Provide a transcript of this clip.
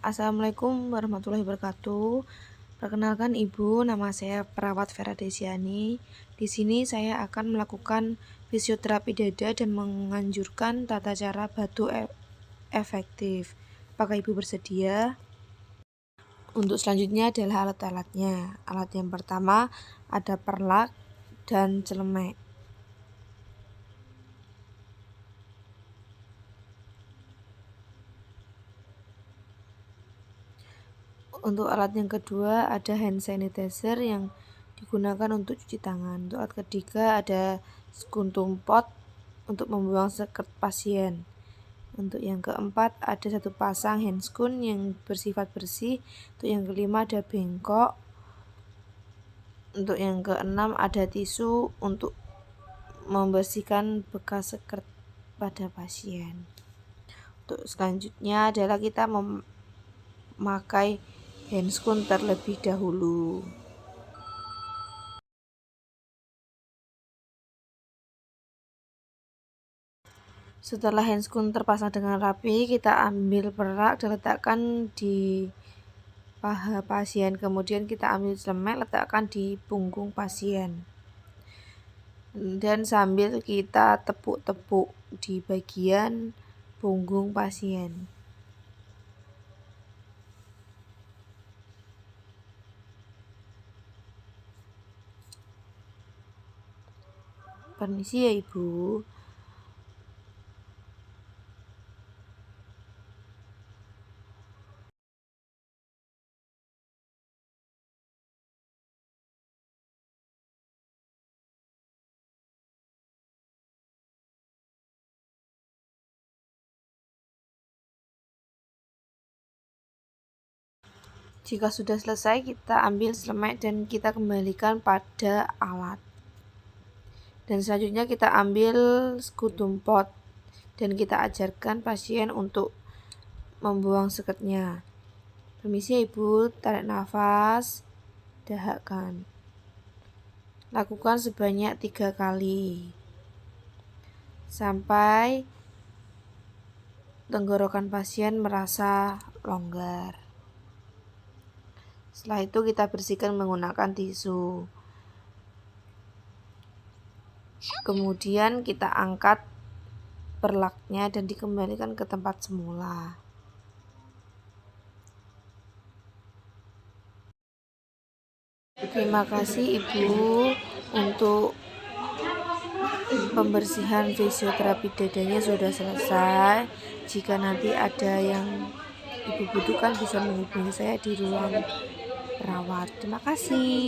Assalamualaikum warahmatullahi wabarakatuh. Perkenalkan Ibu, nama saya perawat Vera Desiani. Di sini saya akan melakukan fisioterapi dada dan menganjurkan tata cara batu efektif. Apakah Ibu bersedia? Untuk selanjutnya adalah alat-alatnya. Alat yang pertama ada perlak dan celemek. Untuk alat yang kedua ada hand sanitizer yang digunakan untuk cuci tangan. Untuk alat ketiga ada skuntum pot untuk membuang seket pasien. Untuk yang keempat ada satu pasang handskun yang bersifat bersih. Untuk yang kelima ada bengkok. Untuk yang keenam ada tisu untuk membersihkan bekas seket pada pasien. Untuk selanjutnya adalah kita memakai handskun terlebih dahulu. Setelah handskun terpasang dengan rapi, kita ambil perak dan letakkan di paha pasien. Kemudian kita ambil celemek, letakkan di punggung pasien. Dan sambil kita tepuk-tepuk di bagian punggung pasien. Permisi ya Ibu. Jika sudah selesai, kita ambil celemek dan kita kembalikan pada alat. Dan selanjutnya kita ambil skuntum pot dan kita ajarkan pasien untuk membuang seketnya. Permisi ya Ibu, tarik nafas, dahakkan. Lakukan sebanyak 3 kali sampai tenggorokan pasien merasa longgar. Setelah itu kita bersihkan menggunakan tisu. Kemudian kita angkat perlaknya dan dikembalikan ke tempat semula. Terima kasih Ibu untuk pembersihan fisioterapi dadanya sudah selesai. Jika nanti ada yang Ibu butuhkan bisa menghubungi saya di ruang perawat. Terima kasih.